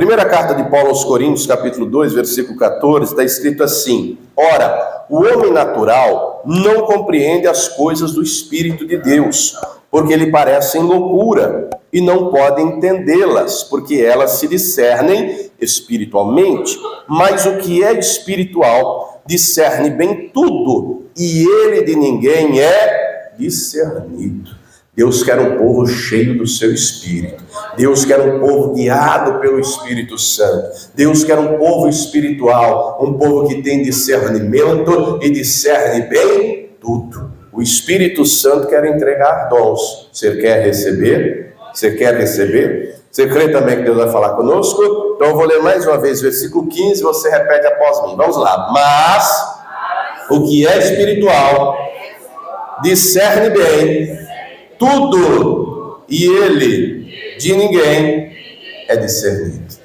Primeira carta de Paulo aos Coríntios, capítulo 2, versículo 14, está escrito assim: ora, o homem natural não compreende as coisas do Espírito de Deus, porque lhe parecem loucura, e não pode entendê-las, porque elas se discernem espiritualmente. Mas o que é espiritual discerne bem tudo, e ele de ninguém é discernido. Deus quer um povo cheio do seu Espírito. Deus quer um povo guiado pelo Espírito Santo. Deus quer um povo espiritual, um povo que tem discernimento e discerne bem tudo. O Espírito Santo quer entregar dons. Você quer receber? Você quer receber? Você crê também que Deus vai falar conosco? Então eu vou ler mais uma vez, versículo 15, você repete após mim. Vamos lá. Mas o que é espiritual discerne bem tudo, e ele de ninguém é discernido.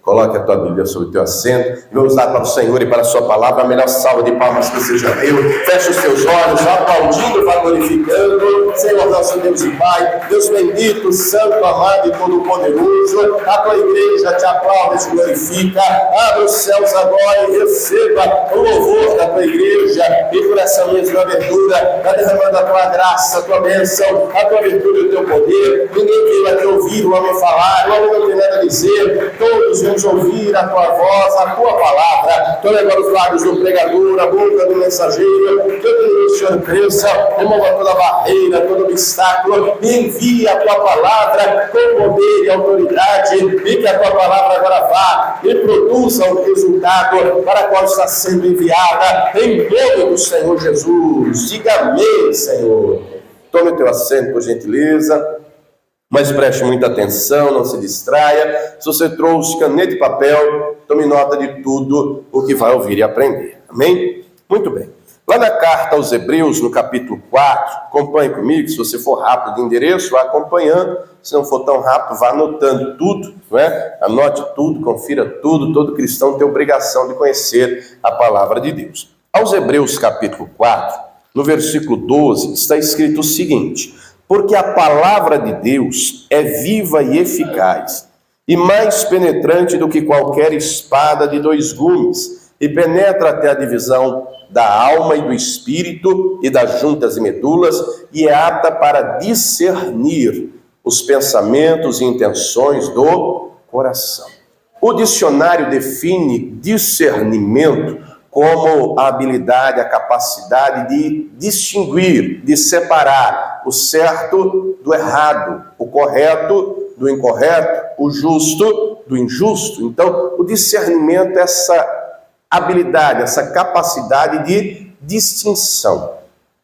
Coloque a tua Bíblia sobre o teu assento e vamos dar para o Senhor e para a sua palavra a melhor salva de palmas que você já deu. Feche os teus olhos, vá aplaudindo, vá glorificando. Senhor nosso Deus e Pai, Deus bendito, santo, amado e todo-poderoso, a tua igreja te aplaude e te glorifica. Abre os céus agora e receba o louvor da tua igreja, e por essa mesma abertura, está derramando a tua graça, a tua bênção, a tua virtude e o teu poder. Ninguém queira te ouvir, o homem falar, o homem não tem nada a dizer. Todos vamos ouvir a tua voz, a tua palavra. Tome agora os lábios do pregador, a boca do mensageiro, que o Senhor cresça, remova toda barreira, todo obstáculo, e envie a tua palavra com poder e autoridade, e que a tua palavra agora vá e produza o resultado para qual está sendo enviada, em nome do Senhor Jesus. Diga amém, Senhor. Tome o teu assento, por gentileza. Mas preste muita atenção, não se distraia. Se você trouxe caneta e papel, tome nota de tudo o que vai ouvir e aprender. Amém? Muito bem. Lá na carta aos Hebreus, no capítulo 4, acompanhe comigo. Se você for rápido de endereço, vá acompanhando. Se não for tão rápido, vá anotando tudo, não é? Anote tudo, confira tudo. Todo cristão tem obrigação de conhecer a palavra de Deus. Aos Hebreus, capítulo 4, no versículo 12, está escrito o seguinte: porque a palavra de Deus é viva e eficaz, e mais penetrante do que qualquer espada de dois gumes, e penetra até a divisão da alma e do espírito, e das juntas e medulas, e é apta para discernir os pensamentos e intenções do coração. O dicionário define discernimento como a habilidade, a capacidade de distinguir, de separar o certo do errado, o correto do incorreto, o justo do injusto. Então, o discernimento é essa habilidade, essa capacidade de distinção.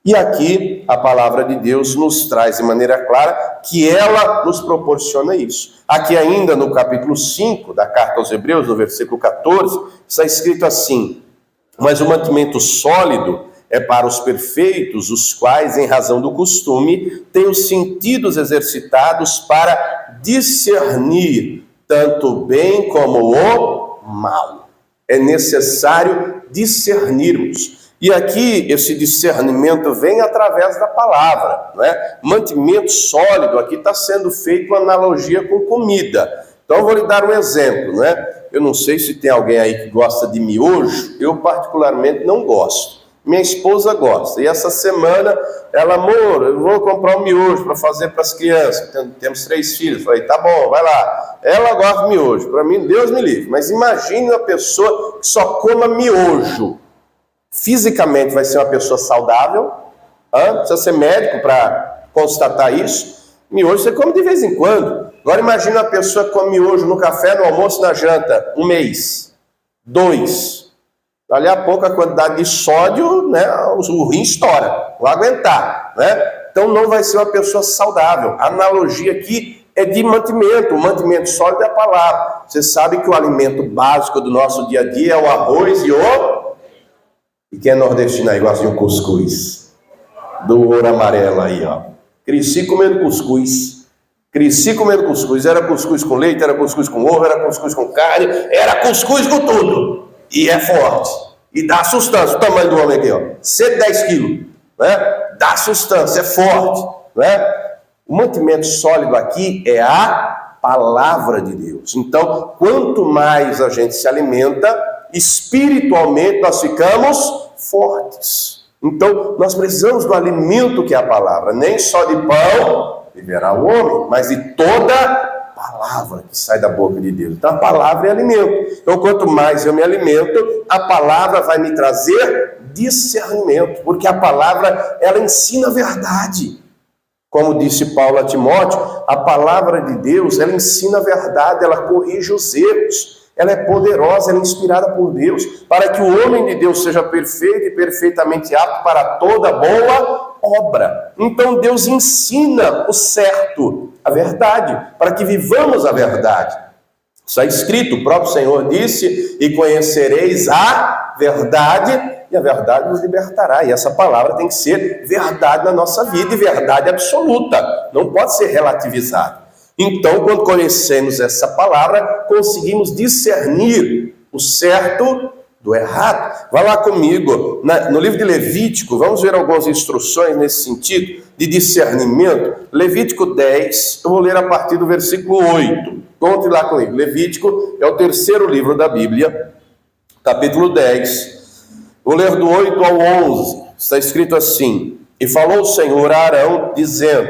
E aqui a palavra de Deus nos traz de maneira clara que ela nos proporciona isso. Aqui ainda no capítulo 5 da carta aos Hebreus, no versículo 14, está escrito assim: mas o mantimento sólido é para os perfeitos, os quais, em razão do costume, têm os sentidos exercitados para discernir tanto o bem como o mal. É necessário discernirmos. E aqui esse discernimento vem através da palavra, não é? Mantimento sólido, aqui está sendo feita uma analogia com comida. Então eu vou lhe dar um exemplo, não é? Eu não sei se tem alguém aí que gosta de miojo, eu particularmente não gosto. Minha esposa gosta, e essa semana ela, amor, eu vou comprar um miojo para fazer para as crianças, temos 3 filhos, falei, tá bom, vai lá. Ela gosta de miojo, para mim, Deus me livre, mas imagine uma pessoa que só coma miojo. Fisicamente vai ser uma pessoa saudável, precisa ser médico para constatar isso. Miojo você come de vez em quando. Agora imagine uma pessoa que come miojo no café, no almoço, na janta, 1 mês, 2. Dali a pouco a quantidade de sódio, né, o rim estoura, não vai aguentar, né? Então não vai ser uma pessoa saudável. A analogia aqui é de mantimento. O mantimento sólido é a palavra. Você sabe que o alimento básico do nosso dia a dia é o arroz e o... E quem é nordestino aí gosta de um cuscuz? Do ouro amarelo aí, ó. Cresci comendo cuscuz. Era cuscuz com leite, era cuscuz com ovo, era cuscuz com carne, era cuscuz com tudo. E é forte. E dá sustância. O tamanho do homem aqui, ó. 110 quilos. Né? Dá sustância, é forte. Né? O mantimento sólido aqui é a palavra de Deus. Então, quanto mais a gente se alimenta, espiritualmente nós ficamos fortes. Então, nós precisamos do alimento que é a palavra. Nem só de pão viverá o homem, mas de toda palavra que sai da boca de Deus. Então, a palavra é alimento. Então, quanto mais eu me alimento, a palavra vai me trazer discernimento, porque a palavra, ela ensina a verdade. Como disse Paulo a Timóteo, a palavra de Deus, ela ensina a verdade, ela corrige os erros, ela é poderosa, ela é inspirada por Deus, para que o homem de Deus seja perfeito e perfeitamente apto para toda boa obra. Então Deus ensina o certo, a verdade, para que vivamos a verdade. Está escrito, o próprio Senhor disse, e conhecereis a verdade, e a verdade nos libertará. E essa palavra tem que ser verdade na nossa vida, e verdade absoluta, não pode ser relativizada. Então, quando conhecemos essa palavra, conseguimos discernir o certo do errado. Vá lá comigo, no livro de Levítico, vamos ver algumas instruções nesse sentido, de discernimento. Levítico 10, eu vou ler a partir do versículo 8. Conte lá comigo. Levítico é o terceiro livro da Bíblia, capítulo 10. Vou ler do 8 ao 11. Está escrito assim: E falou o Senhor a Arão, dizendo: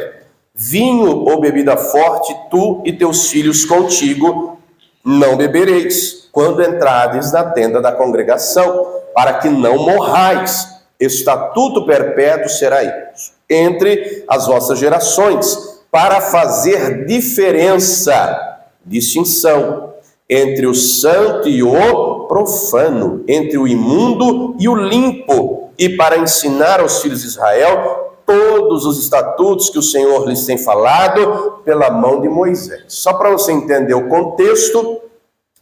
Vinho ou bebida forte, tu e teus filhos contigo não bebereis, quando entrardes na tenda da congregação, para que não morrais. Estatuto perpétuo será isso entre as vossas gerações, para fazer diferença, distinção, entre o santo e o profano, entre o imundo e o limpo, e para ensinar aos filhos de Israel todos os estatutos que o Senhor lhes tem falado pela mão de Moisés. Só para você entender o contexto,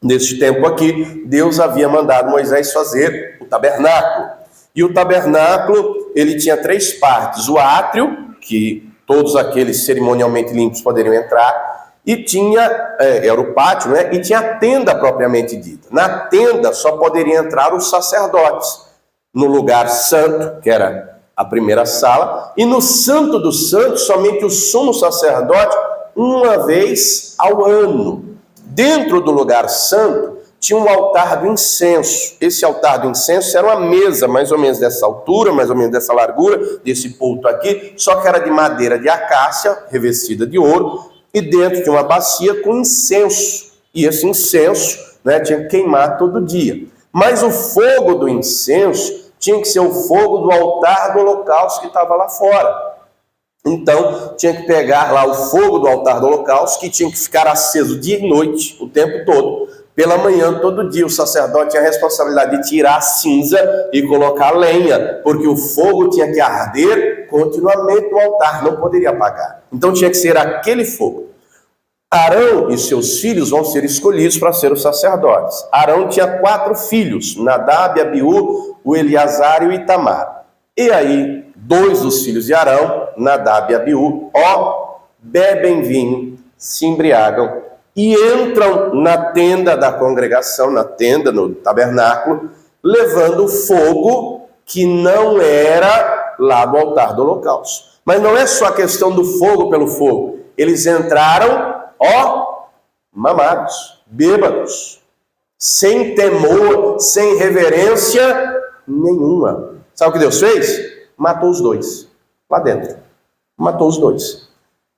neste tempo aqui, Deus havia mandado Moisés fazer o tabernáculo. E o tabernáculo, ele tinha 3 partes: o átrio, que todos aqueles cerimonialmente limpos poderiam entrar, e tinha, era o pátio, né? E tinha a tenda propriamente dita. Na tenda só poderiam entrar os sacerdotes. No lugar santo, que era a primeira sala, e no Santo dos Santos, somente o sumo sacerdote, uma vez ao ano. Dentro do lugar santo, tinha um altar do incenso. Esse altar do incenso era uma mesa, mais ou menos dessa altura, mais ou menos dessa largura, desse púlpito aqui, só que era de madeira de acácia, revestida de ouro, e dentro tinha uma bacia com incenso. E esse incenso, né, tinha que queimar todo dia. Mas o fogo do incenso tinha que ser o fogo do altar do holocausto que estava lá fora. Então, tinha que pegar lá o fogo do altar do holocausto, que tinha que ficar aceso dia e noite, o tempo todo. Pela manhã, todo dia, o sacerdote tinha a responsabilidade de tirar a cinza e colocar a lenha, porque o fogo tinha que arder continuamente no altar, não poderia apagar. Então, tinha que ser aquele fogo. Arão e seus filhos vão ser escolhidos para ser os sacerdotes. Arão tinha 4 filhos, Nadab, Abiú, o Eleazar e o Itamar. E aí, 2 dos filhos de Arão, Nadab e Abiú, bebem vinho, se embriagam e entram na tenda da congregação, na tenda, no tabernáculo, levando fogo que não era lá do altar do holocausto. Mas não é só a questão do fogo pelo fogo. Eles entraram, mamados, bêbados, sem temor, sem reverência nenhuma. Sabe o que Deus fez? Matou os 2 lá dentro. Matou os 2.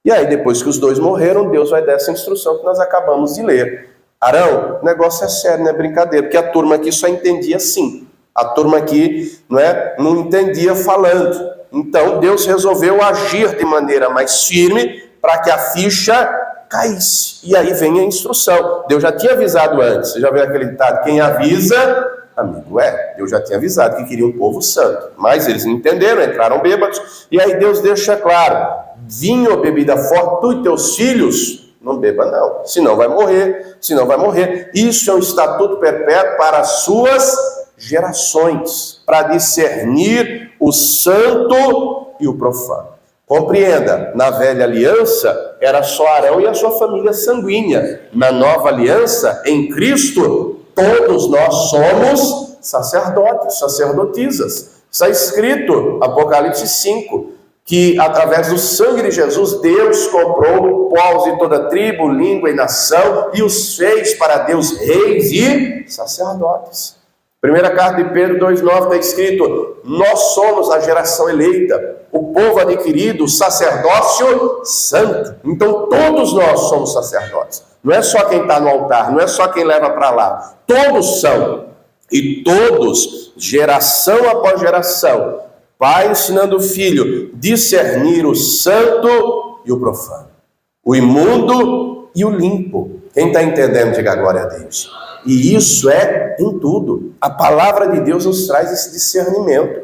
E aí, depois que os 2 morreram, Deus vai dar essa instrução que nós acabamos de ler. Arão, o negócio é sério, não é brincadeira, porque a turma aqui só entendia assim. A turma aqui não entendia falando. Então, Deus resolveu agir de maneira mais firme para que a ficha caísse. E aí vem a instrução. Deus já tinha avisado antes. Você já viu aquele ditado? Quem avisa, amigo, Deus já tinha avisado que queria um povo santo. Mas eles não entenderam, entraram bêbados. E aí Deus deixa claro: vinho ou bebida forte, tu e teus filhos, não beba não, senão vai morrer, Isso é um estatuto perpétuo para as suas gerações, para discernir o santo e o profano. Compreenda, na velha aliança era só Arão e a sua família sanguínea. Na nova aliança, em Cristo, todos nós somos sacerdotes, sacerdotisas. Está escrito, Apocalipse 5, que através do sangue de Jesus, Deus comprou povos de toda tribo, língua e nação e os fez para Deus reis e sacerdotes. Primeira carta de Pedro 2,9 está escrito: nós somos a geração eleita, o povo adquirido, o sacerdócio santo. Então todos nós somos sacerdotes. Não é só quem está no altar, não é só quem leva para lá. Todos são. E todos, geração após geração, pai ensinando o filho, discernir o santo e o profano, o imundo e o limpo. Quem está entendendo, diga glória a Deus. E isso é em tudo. A palavra de Deus nos traz esse discernimento.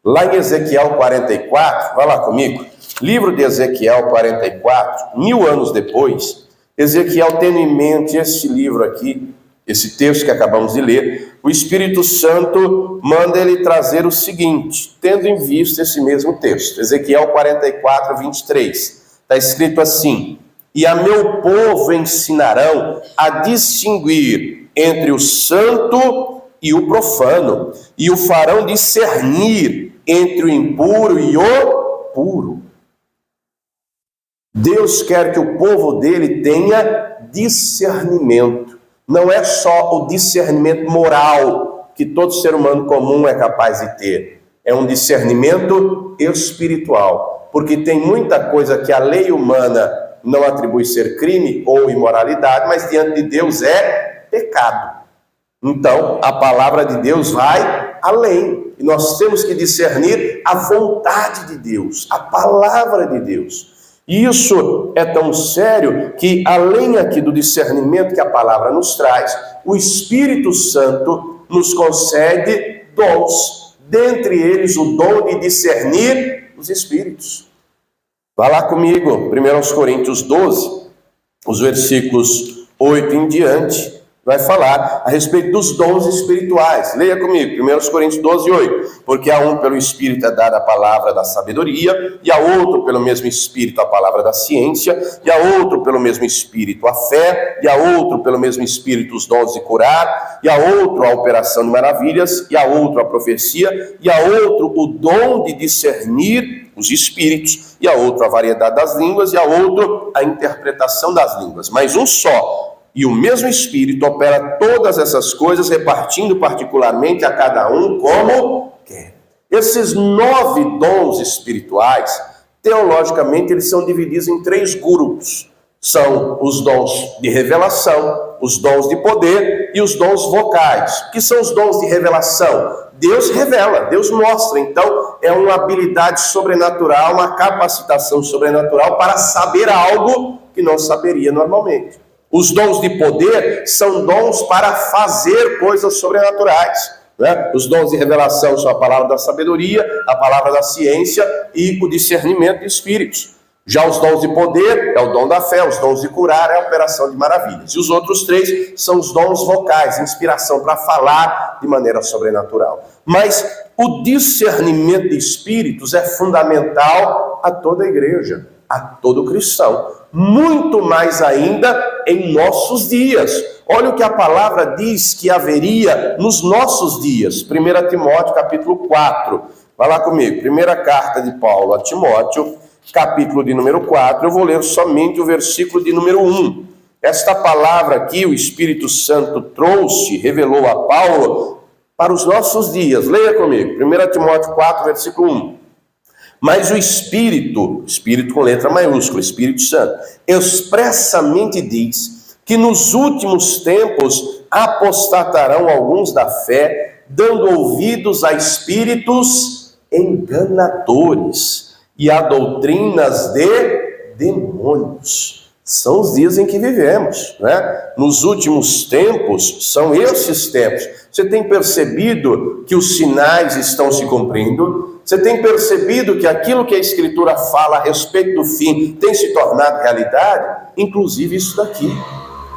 Lá em Ezequiel 44, vai lá comigo, livro de Ezequiel 44, 1000 anos depois, Ezequiel tendo em mente esse livro aqui, esse texto que acabamos de ler, o Espírito Santo manda ele trazer o seguinte, tendo em vista esse mesmo texto, Ezequiel 44, 23, está escrito assim: e a meu povo ensinarão a distinguir entre o santo e o profano, e o farão discernir entre o impuro e o puro. Deus quer que o povo dele tenha discernimento. Não é só o discernimento moral que todo ser humano comum é capaz de ter. É um discernimento espiritual. Porque tem muita coisa que a lei humana não atribui ser crime ou imoralidade, mas diante de Deus é pecado. Então, a palavra de Deus vai além. E nós temos que discernir a vontade de Deus, a palavra de Deus. E isso é tão sério que, além aqui do discernimento que a palavra nos traz, o Espírito Santo nos concede dons. Dentre eles, o dom de discernir os espíritos. Vá lá comigo, 1 Coríntios 12, os versículos 8 em diante, vai falar a respeito dos dons espirituais. Leia comigo, 1 Coríntios 12, 8. Porque a um pelo Espírito é dada a palavra da sabedoria, e a outro pelo mesmo Espírito a palavra da ciência, e a outro pelo mesmo Espírito a fé, e a outro pelo mesmo Espírito os dons de curar, e a outro a operação de maravilhas, e a outro a profecia, e a outro o dom de discernir os espíritos, e a outro a variedade das línguas, e a outro a interpretação das línguas. Mas um só e o mesmo Espírito opera todas essas coisas, repartindo particularmente a cada um como quer. Esses 9 dons espirituais, teologicamente, eles são divididos em 3 grupos. São os dons de revelação, os dons de poder e os dons vocais. O que são os dons de revelação? Deus revela, Deus mostra. Então, é uma habilidade sobrenatural, uma capacitação sobrenatural para saber algo que não saberia normalmente. Os dons de poder são dons para fazer coisas sobrenaturais, né? Os dons de revelação são a palavra da sabedoria, a palavra da ciência e o discernimento de espíritos. Já os dons de poder é o dom da fé, os dons de curar é a operação de maravilhas. E os outros 3 são os dons vocais, inspiração para falar de maneira sobrenatural. Mas o discernimento de espíritos é fundamental a toda a igreja, a todo cristão. Muito mais ainda em nossos dias. Olha o que a palavra diz que haveria nos nossos dias. 1 Timóteo capítulo 4. Vai lá comigo. Primeira carta de Paulo a Timóteo, capítulo de número 4. Eu vou ler somente o versículo de número 1. Esta palavra aqui o Espírito Santo trouxe, revelou a Paulo para os nossos dias. Leia comigo. 1 Timóteo 4, versículo 1. Mas o Espírito com letra maiúscula, Espírito Santo, expressamente diz que nos últimos tempos apostatarão alguns da fé, dando ouvidos a espíritos enganadores e a doutrinas de demônios. São os dias em que vivemos, né? Nos últimos tempos, são esses tempos. Você tem percebido que os sinais estão se cumprindo? Você tem percebido que aquilo que a Escritura fala a respeito do fim tem se tornado realidade? Inclusive isso daqui.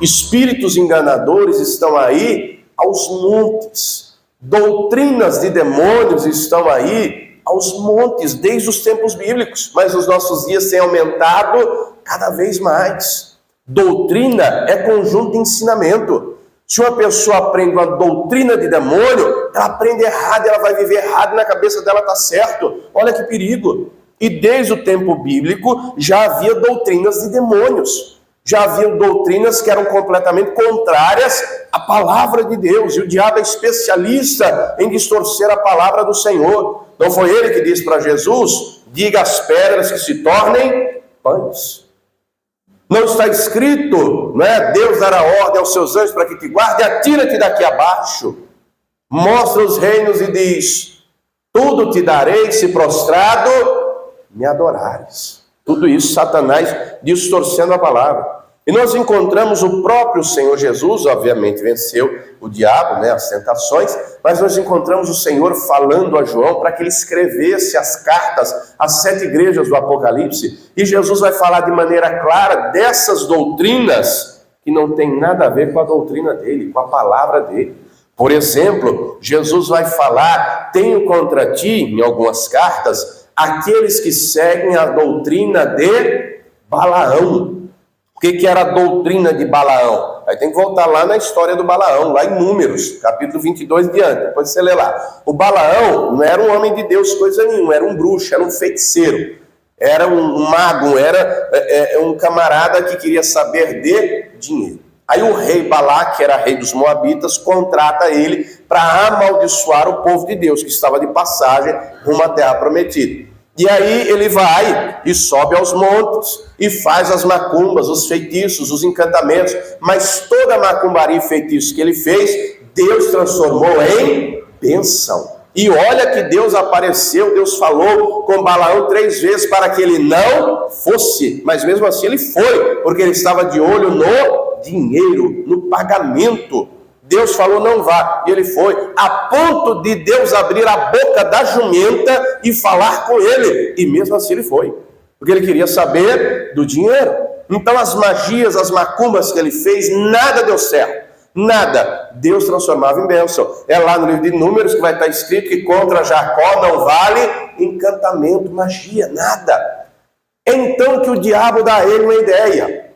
Espíritos enganadores estão aí aos montes. Doutrinas de demônios estão aí aos montes, desde os tempos bíblicos. Mas nos nossos dias tem aumentado cada vez mais. Doutrina é conjunto de ensinamento. Se uma pessoa aprende uma doutrina de demônio, ela aprende errado, ela vai viver errado e na cabeça dela está certo. Olha que perigo. E desde o tempo bíblico já havia doutrinas de demônios. Já havia doutrinas que eram completamente contrárias à palavra de Deus. E o diabo é especialista em distorcer a palavra do Senhor. Não foi ele que disse para Jesus: diga às pedras que se tornem pães. Não está escrito, não é? Deus dará ordem aos seus anjos para que te guarde, atira-te daqui abaixo. Mostra os reinos e diz: tudo te darei se prostrado me adorares. Tudo isso Satanás distorcendo a palavra. E nós encontramos o próprio Senhor Jesus, obviamente venceu o diabo, né, as tentações, mas nós encontramos o Senhor falando a João para que ele escrevesse as cartas às 7 igrejas do Apocalipse. E Jesus vai falar de maneira clara dessas doutrinas que não tem nada a ver com a doutrina dele, com a palavra dele. Por exemplo, Jesus vai falar: tenho contra ti, em algumas cartas, aqueles que seguem a doutrina de Balaão. O que era a doutrina de Balaão? Aí tem que voltar lá na história do Balaão, lá em Números, capítulo 22 e diante, depois você lê lá. O Balaão não era um homem de Deus, coisa nenhuma, era um bruxo, era um feiticeiro, era um mago, era um camarada que queria saber de dinheiro. Aí o rei Balaque, que era rei dos Moabitas, contrata ele para amaldiçoar o povo de Deus, que estava de passagem rumo à terra prometida. E aí ele vai e sobe aos montes e faz as macumbas, os feitiços, os encantamentos. Mas toda a macumbaria e feitiço que ele fez, Deus transformou em bênção. E olha que Deus apareceu, Deus falou com Balaão 3 vezes para que ele não fosse. Mas mesmo assim ele foi, porque ele estava de olho no dinheiro, no pagamento. Deus falou: não vá, e ele foi, a ponto de Deus abrir a boca da jumenta e falar com ele, e mesmo assim ele foi, porque ele queria saber do dinheiro. Então as magias, as macumbas que ele fez, nada deu certo, nada. Deus transformava em bênção. É lá no livro de Números que vai estar escrito que contra Jacó não vale encantamento, magia, nada. É então que o diabo dá a ele uma ideia,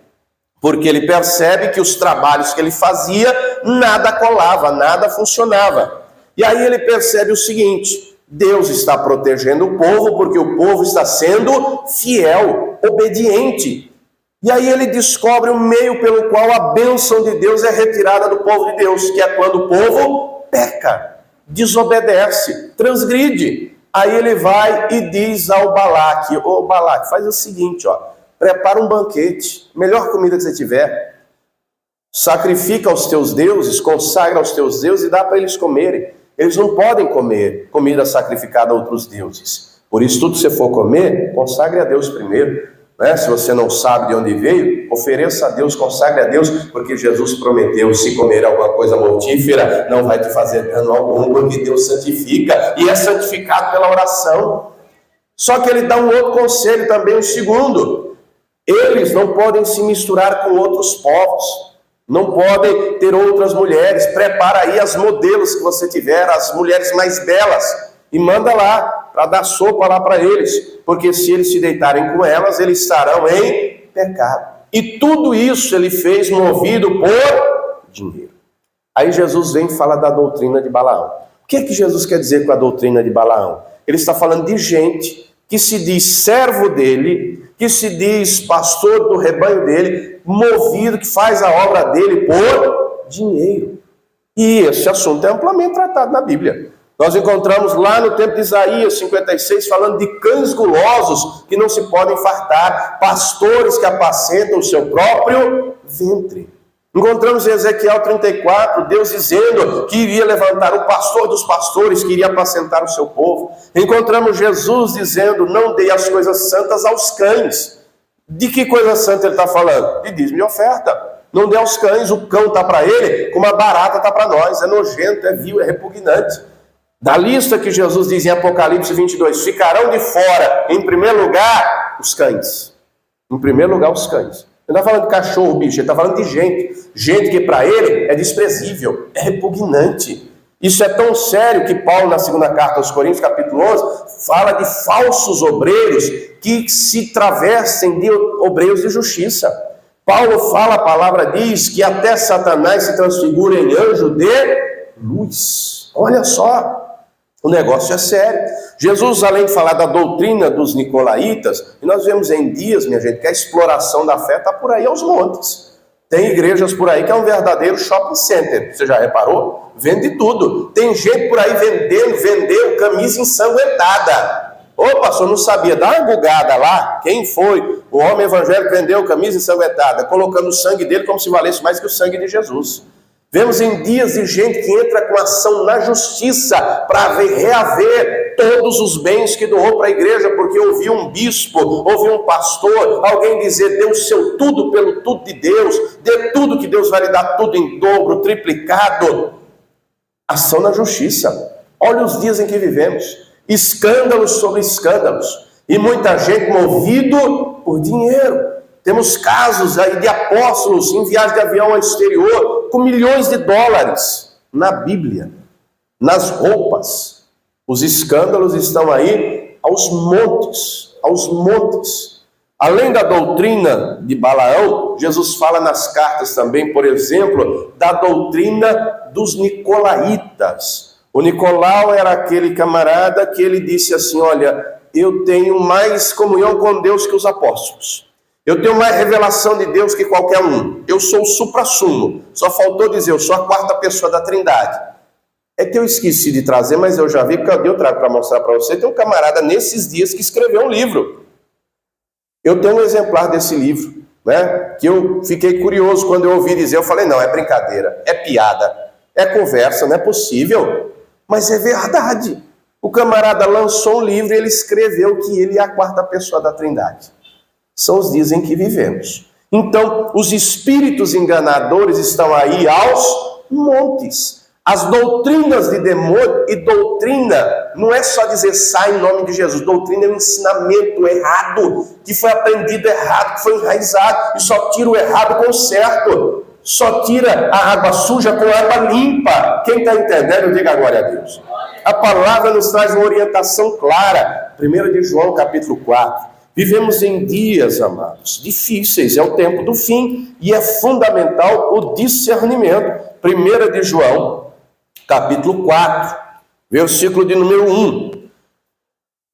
porque ele percebe que os trabalhos que ele fazia, nada colava, nada funcionava. E aí ele percebe o seguinte: Deus está protegendo o povo porque o povo está sendo fiel, obediente. E aí ele descobre um meio pelo qual a bênção de Deus é retirada do povo de Deus, que é quando o povo peca, desobedece, transgride. Aí ele vai e diz ao Balaque: ô Balaque, faz o seguinte, prepara um banquete, melhor comida que você tiver, sacrifica aos teus deuses, consagra aos teus deuses e dá para eles comerem. Eles não podem comer comida sacrificada a outros deuses. Por isso, tudo que você for comer, consagre a Deus primeiro. Né? Se você não sabe de onde veio, ofereça a Deus, consagre a Deus, porque Jesus prometeu: se comer alguma coisa mortífera, não vai te fazer dano algum, porque Deus santifica, e é santificado pela oração. Só que ele dá um outro conselho também, um segundo: eles não podem se misturar com outros povos, não podem ter outras mulheres. Prepara aí as modelos que você tiver, as mulheres mais belas, e manda lá, para dar sopa lá para eles, porque se eles se deitarem com elas, eles estarão em pecado. E tudo isso ele fez movido por dinheiro. Aí Jesus vem e fala da doutrina de Balaão. O que Jesus quer dizer com a doutrina de Balaão? Ele está falando de gente que se diz servo dele, que se diz pastor do rebanho dele, movido, que faz a obra dele por dinheiro. E esse assunto é amplamente tratado na Bíblia. Nós encontramos lá no tempo de Isaías 56, falando de cães gulosos que não se podem fartar, pastores que apacentam o seu próprio ventre. Encontramos em Ezequiel 34, Deus dizendo que iria levantar o pastor dos pastores, que iria apacentar o seu povo. Encontramos Jesus dizendo: não dê as coisas santas aos cães. De que coisa santa ele está falando? De dízimo e oferta. Não dê aos cães, o cão está para ele, como a barata está para nós. É nojento, é vil, é repugnante. Da lista que Jesus diz em Apocalipse 22, ficarão de fora, em primeiro lugar, os cães. Em primeiro lugar, os cães. Ele não está falando de cachorro, bicho, ele está falando de gente. Gente que para ele é desprezível, é repugnante. Isso é tão sério que Paulo, na segunda carta aos Coríntios, capítulo 11, fala de falsos obreiros que se travestem de obreiros de justiça. Paulo fala, a palavra diz, que até Satanás se transfigura em anjo de luz. Olha só. O negócio é sério. Jesus, além de falar da doutrina dos nicolaítas, e nós vemos em dias, minha gente, que a exploração da fé está por aí aos montes. Tem igrejas por aí que é um verdadeiro shopping center. Você já reparou? Vende tudo. Tem gente por aí vendeu camisa ensanguentada. Ô pastor, não sabia. Dá uma bugada lá. Quem foi o homem evangélico que vendeu camisa ensanguentada? Colocando o sangue dele como se valesse mais que o sangue de Jesus. Vemos em dias de gente que entra com ação na justiça para reaver todos os bens que doou para a igreja, porque ouviu um bispo, ouviu um pastor, alguém dizer, dê o seu tudo pelo tudo de Deus, dê tudo que Deus vai lhe dar, tudo em dobro, triplicado. Ação na justiça. Olha os dias em que vivemos. Escândalos sobre escândalos. E muita gente movido por dinheiro. Temos casos aí de apóstolos em viagem de avião ao exterior com milhões de dólares na Bíblia, nas roupas. Os escândalos estão aí aos montes, aos montes. Além da doutrina de Balaão, Jesus fala nas cartas também, por exemplo, da doutrina dos nicolaítas. O Nicolau era aquele camarada que ele disse assim, olha, eu tenho mais comunhão com Deus que os apóstolos. Eu tenho mais revelação de Deus que qualquer um. Eu sou o suprassumo. Só faltou dizer, eu sou a quarta pessoa da Trindade. É que eu esqueci de trazer, mas eu já vi, porque eu trago para mostrar para você. Tem um camarada nesses dias que escreveu um livro. Eu tenho um exemplar desse livro, né? Que eu fiquei curioso quando eu ouvi dizer. Eu falei, não, é brincadeira, é piada, é conversa, não é possível. Mas é verdade. O camarada lançou um livro e ele escreveu que ele é a quarta pessoa da Trindade. São os dias em que vivemos. Então, os espíritos enganadores estão aí aos montes. As doutrinas de demônio, e doutrina não é só dizer sai em nome de Jesus. Doutrina é um ensinamento errado, que foi aprendido errado, que foi enraizado, e só tira o errado com o certo. Só tira a água suja com a água limpa. Quem está entendendo, diga glória a Deus. A palavra nos traz uma orientação clara. 1 de João, capítulo 4. Vivemos em dias, amados, difíceis, é o tempo do fim, e é fundamental o discernimento. 1 de João, capítulo 4, versículo de número 1.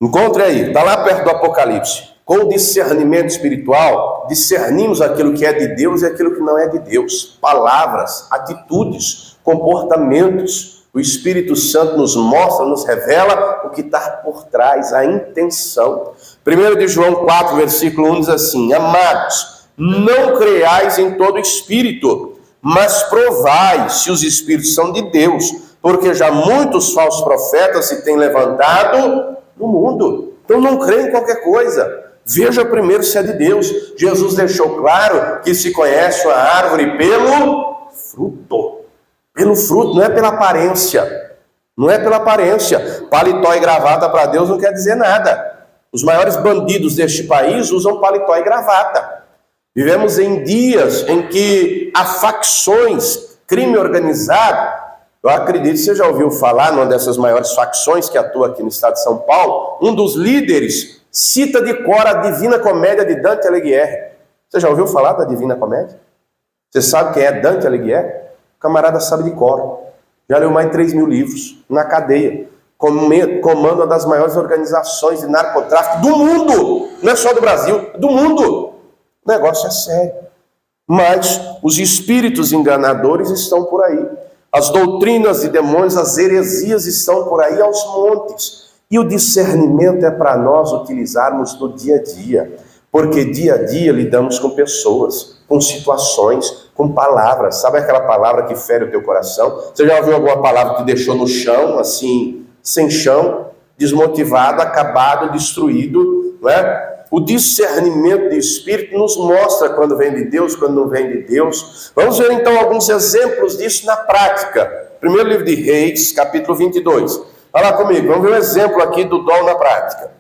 Encontre aí, está lá perto do Apocalipse. Com o discernimento espiritual, discernimos aquilo que é de Deus e aquilo que não é de Deus. Palavras, atitudes, comportamentos. O Espírito Santo nos mostra, nos revela o que está por trás, a intenção. 1 de João 4, versículo 1 diz assim: amados, não creais em todo espírito, mas provai se os espíritos são de Deus, porque já muitos falsos profetas se têm levantado no mundo. Então não creia em qualquer coisa. Veja primeiro se é de Deus. Jesus deixou claro que se conhece a árvore pelo fruto. Pelo fruto, não é pela aparência. Não é pela aparência. Paletó e gravata para Deus não quer dizer nada. Os maiores bandidos deste país usam paletó e gravata. Vivemos em dias em que há facções, crime organizado. Eu acredito que você já ouviu falar numa dessas maiores facções que atua aqui no estado de São Paulo. Um dos líderes cita de cor a Divina Comédia de Dante Alighieri. Você já ouviu falar da Divina Comédia? Você sabe quem é Dante Alighieri? O camarada sabe de cor. Já leu mais de 3.000 livros na cadeia. Comanda uma das maiores organizações de narcotráfico do mundo. Não é só do Brasil, do mundo. O negócio é sério. Mas os espíritos enganadores estão por aí. As doutrinas de demônios, as heresias estão por aí aos montes. E o discernimento é para nós utilizarmos no dia a dia. Porque dia a dia lidamos com pessoas, com situações, com palavras. Sabe aquela palavra que fere o teu coração? Você já ouviu alguma palavra que te deixou no chão, assim, sem chão, desmotivado, acabado, destruído, não é? O discernimento de espírito nos mostra quando vem de Deus, quando não vem de Deus. Vamos ver então alguns exemplos disso na prática. Primeiro livro de Reis, capítulo 22. Olha lá comigo, vamos ver um exemplo aqui do dom na prática.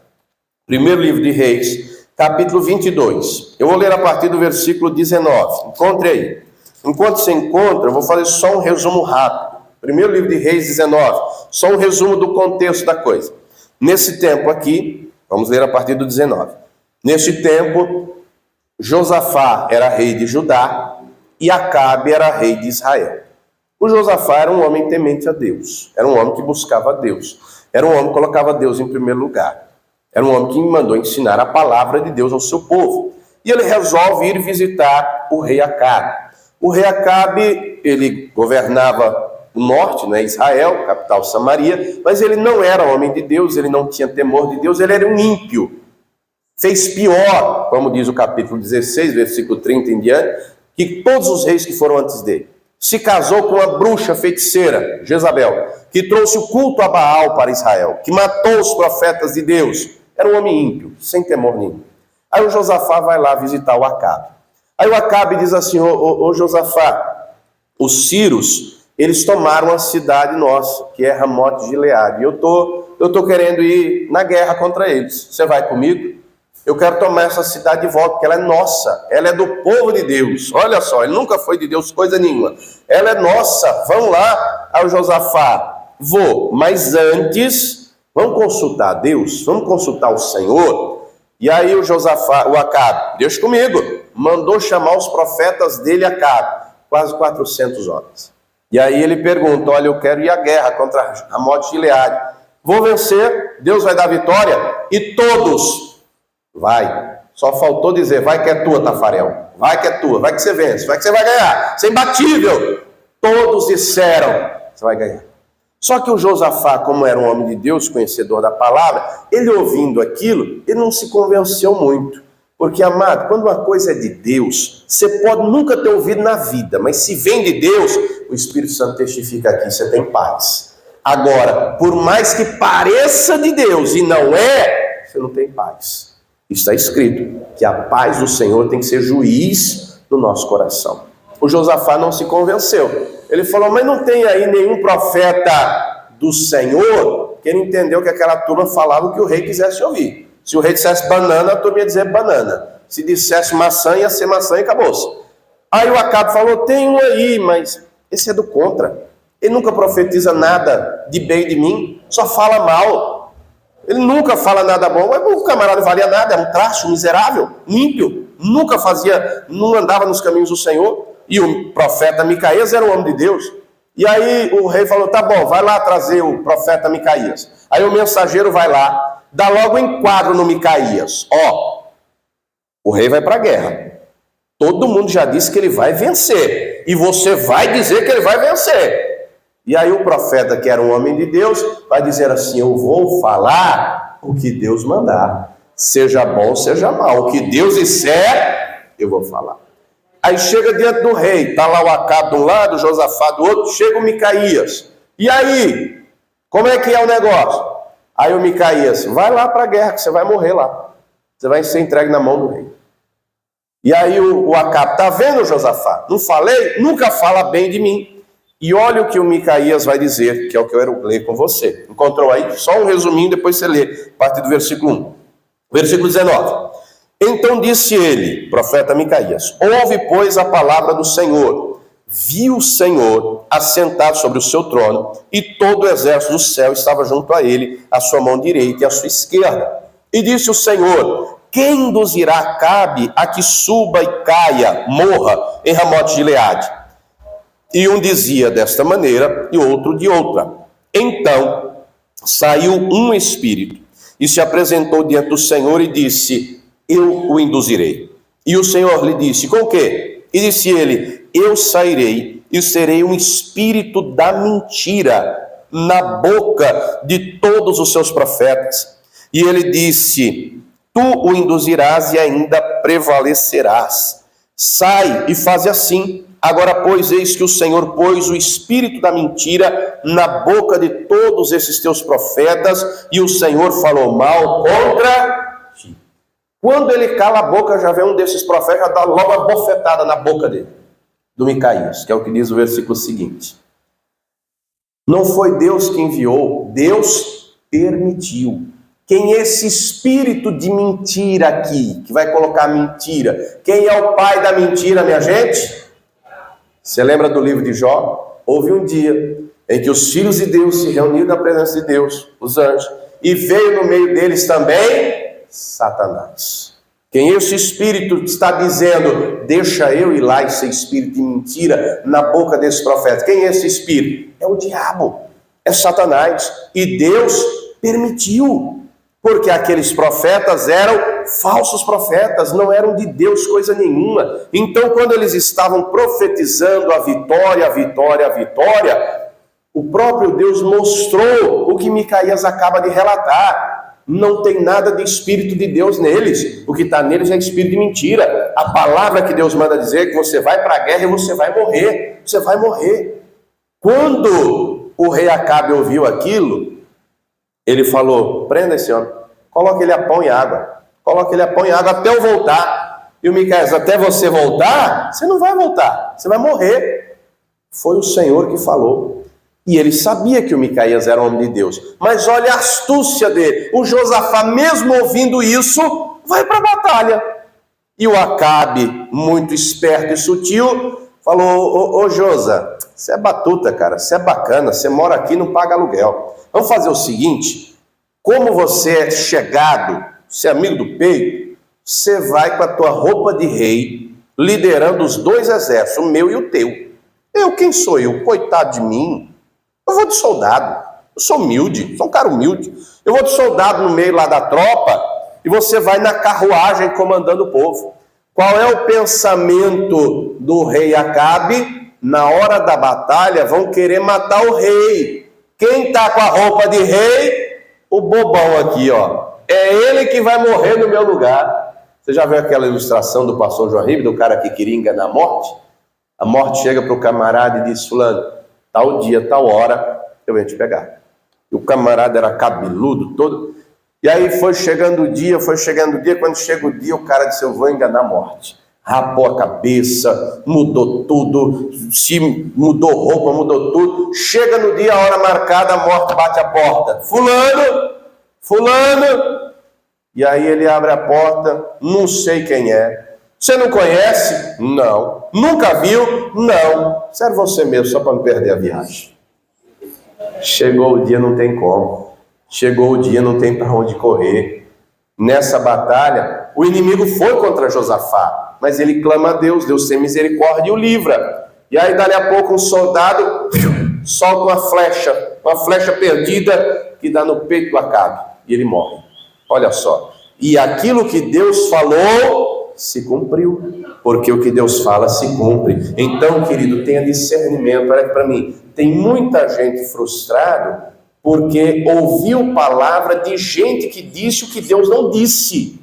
Primeiro livro de Reis, capítulo 22. Eu vou ler a partir do versículo 19. Encontre aí. Enquanto você encontra, eu vou fazer só um resumo rápido. Primeiro livro de Reis 19. Só um resumo do contexto da coisa. Nesse tempo aqui, vamos ler a partir do 19. Neste tempo, Josafá era rei de Judá e Acabe era rei de Israel. O Josafá era um homem temente a Deus, era um homem que buscava a Deus, Era um homem que colocava Deus em primeiro lugar. Era um homem que mandou ensinar a palavra de Deus ao seu povo. E ele resolve ir visitar o rei Acabe. O rei Acabe, ele governava o norte, né, Israel, capital Samaria, mas ele não era homem de Deus, ele não tinha temor de Deus, ele era um ímpio. Fez pior, como diz o capítulo 16, versículo 30 em diante, que todos os reis que foram antes dele. Se casou com uma bruxa feiticeira, Jezabel, que trouxe o culto a Baal para Israel, que matou os profetas de Deus. Era um homem ímpio, sem temor nenhum. Aí o Josafá vai lá visitar o Acabe. Aí o Acabe diz assim, ô Josafá, os sírios, eles tomaram a cidade nossa, que é Ramote de Gileade. E eu tô querendo ir na guerra contra eles. Você vai comigo? Eu quero tomar essa cidade de volta, porque ela é nossa. Ela é do povo de Deus. Olha só, ele nunca foi de Deus coisa nenhuma. Ela é nossa. Vamos lá. Aí o Josafá, vou. Mas antes, vamos consultar Deus? Vamos consultar o Senhor? E aí o Josafá, o Acabe, Deus comigo, mandou chamar os profetas dele, Acabe, quase 400 homens. E aí ele pergunta, olha, eu quero ir à guerra contra Ramote de Gileade. Vou vencer, Deus vai dar vitória, e todos, vai. Só faltou dizer, vai que é tua, Tafarel, vai que é tua, vai que você vence, vai que você vai ganhar, você é imbatível. Todos disseram, você vai ganhar. Só que o Josafá, como era um homem de Deus, conhecedor da palavra, ele ouvindo aquilo, ele não se convenceu muito. Porque, amado, quando uma coisa é de Deus, você pode nunca ter ouvido na vida, mas se vem de Deus, o Espírito Santo testifica aqui, você tem paz. Agora, por mais que pareça de Deus e não é, você não tem paz. Está escrito que a paz do Senhor tem que ser juiz no nosso coração. O Josafá não se convenceu. Ele falou, mas não tem aí nenhum profeta do Senhor? Que ele entendeu que aquela turma falava o que o rei quisesse ouvir. Se o rei dissesse banana, a turma ia dizer banana. Se dissesse maçã, ia ser maçã e acabou-se. Aí o Acabe falou, tem um aí, mas esse é do contra. Ele nunca profetiza nada de bem de mim, só fala mal. Ele nunca fala nada bom. O camarada não valia nada, era um traste, um miserável, ímpio. Nunca fazia, não andava nos caminhos do Senhor. E o profeta Micaías era o homem de Deus. E aí o rei falou, tá bom, vai lá trazer o profeta Micaías. Aí o mensageiro vai lá, dá logo um enquadro no Micaías. Ó, o rei vai para a guerra. Todo mundo já disse que ele vai vencer. E você vai dizer que ele vai vencer. E aí o profeta, que era um homem de Deus, vai dizer assim, eu vou falar o que Deus mandar. Seja bom, seja mal. O que Deus disser, eu vou falar. Aí chega diante do rei, está lá o Acabe de um lado, o Josafá do outro, chega o Micaías. E aí, como é que é o negócio? Aí o Micaías, vai lá para a guerra, que você vai morrer lá. Você vai ser entregue na mão do rei. E aí o Acabe, está vendo, Josafá? Não falei? Nunca fala bem de mim. E olha o que o Micaías vai dizer, que é o que eu quero ler com você. Encontrou aí? Só um resuminho, depois você lê, a partir do versículo 1. Versículo 19. Então disse ele, profeta Micaías, ouve, pois, a palavra do Senhor. Viu o Senhor assentado sobre o seu trono, e todo o exército do céu estava junto a ele, à sua mão direita e à sua esquerda. E disse o Senhor, quem induzirá Acabe a que suba e caia, morra em Ramote de Gileade? E um dizia desta maneira, e outro de outra. Então saiu um espírito, e se apresentou diante do Senhor e disse, eu o induzirei. E o Senhor lhe disse, com o quê? E disse ele, eu sairei e serei um espírito da mentira na boca de todos os seus profetas. E ele disse, tu o induzirás e ainda prevalecerás. Sai e faze assim. Agora, pois, eis que o Senhor pôs o espírito da mentira na boca de todos esses teus profetas, e o Senhor falou mal contra... Quando ele cala a boca, já vem um desses profetas, já dá logo uma bofetada na boca dele, do Micaías, que é o que diz o versículo seguinte. Não foi Deus que enviou, Deus permitiu. Quem é esse espírito de mentira aqui, que vai colocar mentira? Quem é o pai da mentira, minha gente? Você lembra do livro de Jó? Houve um dia em que os filhos de Deus se reuniram na presença de Deus, os anjos, e veio no meio deles também Satanás. Quem é esse espírito que está dizendo, deixa eu ir lá e ser espírito de mentira na boca desse profeta? Quem é esse espírito? É o diabo, é Satanás. E Deus permitiu, porque aqueles profetas eram falsos profetas, não eram de Deus coisa nenhuma. Então, quando eles estavam profetizando a vitória, a vitória, a vitória, o próprio Deus mostrou o que Micaías acaba de relatar. Não tem nada de Espírito de Deus neles. O que está neles é espírito de mentira. A palavra que Deus manda dizer é que você vai para a guerra e você vai morrer. Você vai morrer. Quando o rei Acabe ouviu aquilo, ele falou: prenda esse homem, coloque ele a pão e água. Coloque ele a pão e água até eu voltar. E o Micaías: até você voltar? Você não vai voltar, você vai morrer. Foi o Senhor que falou. E ele sabia que o Micaías era homem de Deus. Mas olha a astúcia dele. O Josafá, mesmo ouvindo isso, vai para a batalha. E o Acabe, muito esperto e sutil, falou: ô Josa, você é batuta, cara, você é bacana, você mora aqui e não paga aluguel. Vamos fazer o seguinte: como você é chegado, você é amigo do peito, você vai com a tua roupa de rei, liderando os dois exércitos, o meu e o teu. Eu, quem sou eu? Coitado de mim. Eu vou de soldado, eu sou humilde, sou um cara humilde. Eu vou de soldado no meio lá da tropa e você vai na carruagem comandando o povo. Qual é o pensamento do rei Acabe? Na hora da batalha vão querer matar o rei. Quem está com a roupa de rei? O bobão aqui, ó. É ele que vai morrer no meu lugar. Você já viu aquela ilustração do pastor João Ribeiro, do cara que queria enganar a morte? A morte chega para o camarada e diz: fulano, tal dia, tal hora, eu venho te pegar. E o camarada era cabeludo todo. E aí foi chegando o dia, quando chega o dia, o cara disse: eu vou enganar a morte. Rapou a cabeça, mudou tudo, se mudou roupa, mudou tudo. Chega no dia, a hora marcada, a morte bate a porta. Fulano, fulano. E aí ele abre a porta, não sei quem é. Você não conhece? Não. Nunca viu? Não. Serve você mesmo, só para não perder a viagem. Chegou o dia, não tem como. Chegou o dia, não tem para onde correr. Nessa batalha, o inimigo foi contra Josafá, mas ele clama a Deus, Deus tem misericórdia e o livra. E aí, dali a pouco, um soldado solta uma flecha perdida que dá no peito do Acabe, e ele morre. Olha só. E aquilo que Deus falou se cumpriu, porque o que Deus fala se cumpre. Então, querido, tenha discernimento. Olha para mim, tem muita gente frustrada porque ouviu palavra de gente que disse o que Deus não disse.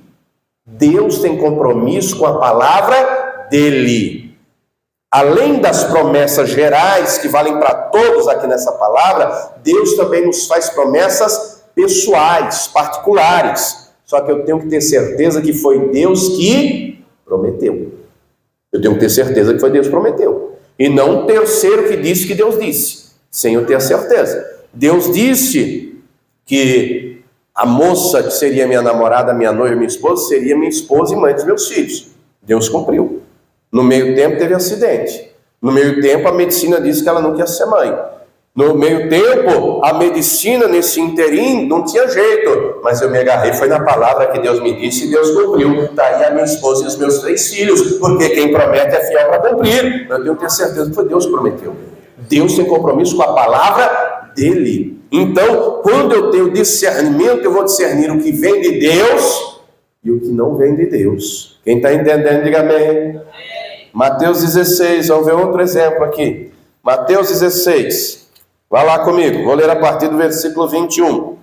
Deus tem compromisso com a palavra dele. Além das promessas gerais que valem para todos aqui nessa palavra, Deus também nos faz promessas pessoais, particulares. Só que eu tenho que ter certeza que foi Deus que prometeu. Eu tenho que ter certeza que foi Deus que prometeu. E não um terceiro que disse que Deus disse, sem eu ter a certeza. Deus disse que a moça que seria minha namorada, minha noiva, minha esposa, seria minha esposa e mãe dos meus filhos. Deus cumpriu. No meio tempo teve acidente. No meio tempo a medicina disse que ela não queria ser mãe. No meio tempo, a medicina nesse interim não tinha jeito, mas eu me agarrei, foi na palavra que Deus me disse e Deus cumpriu. Está aí a minha esposa e os meus 3 filhos, porque quem promete é fiel para cumprir. Eu tenho que ter certeza que foi Deus que prometeu. Deus tem compromisso com a palavra dele. Então, quando eu tenho discernimento, eu vou discernir o que vem de Deus e o que não vem de Deus. Quem está entendendo, diga amém. Mateus 16, vamos ver outro exemplo aqui. Mateus 16. Vá lá comigo, vou ler a partir do versículo 21.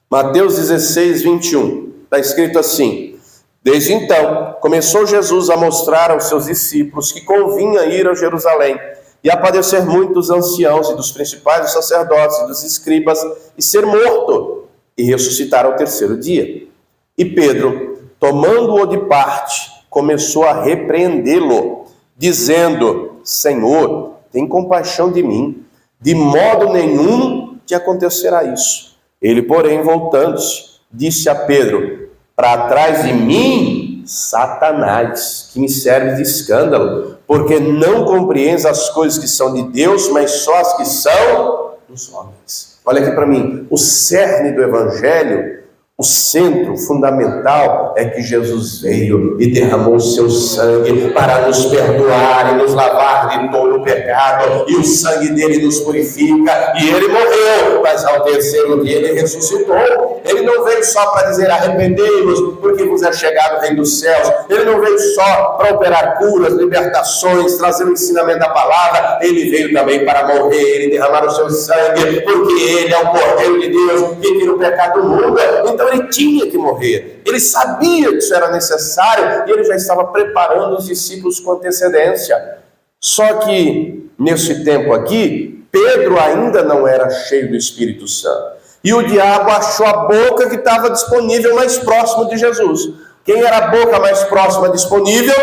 Mateus 16, 21. Está escrito assim: desde então, começou Jesus a mostrar aos seus discípulos que convinha ir a Jerusalém e a padecer muito dos anciãos e dos principais dos sacerdotes e dos escribas e ser morto e ressuscitar ao 3º dia. E Pedro, tomando-o de parte, começou a repreendê-lo, dizendo: Senhor, tem compaixão de mim. De modo nenhum te acontecerá isso. Ele, porém, voltando-se, disse a Pedro: para trás de mim, Satanás, que me serve de escândalo, porque não compreendes as coisas que são de Deus, mas só as que são dos homens. Olha aqui para mim, o cerne do Evangelho, O centro fundamental é que Jesus veio e derramou o seu sangue para nos perdoar e nos lavar de todo o pecado, e o sangue dele nos purifica, e ele morreu, mas ao terceiro dia ele ressuscitou. Ele não veio só para dizer arrependei-vos, porque vos é chegado o reino dos céus. Ele não veio só para operar curas, libertações, trazer o ensinamento da palavra. Ele veio também para morrer e derramar o seu sangue, porque ele é o Cordeiro de Deus que tira o pecado do mundo. Então ele tinha que morrer. Ele sabia que isso era necessário e ele já estava preparando os discípulos com antecedência. Só que nesse tempo aqui, Pedro ainda não era cheio do Espírito Santo. E o diabo achou a boca que estava disponível mais próximo de Jesus. Quem era a boca mais próxima disponível?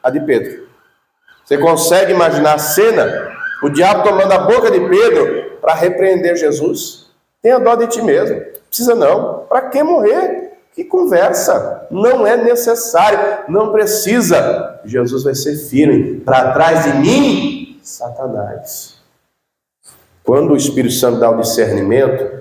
A de Pedro. Você consegue imaginar a cena? O diabo tomando a boca de Pedro para repreender Jesus? Tenha dó de ti mesmo. Precisa não. Para que morrer? Que conversa. Não é necessário. Não precisa. Jesus vai ser firme. Para trás de mim, Satanás. Quando o Espírito Santo dá o discernimento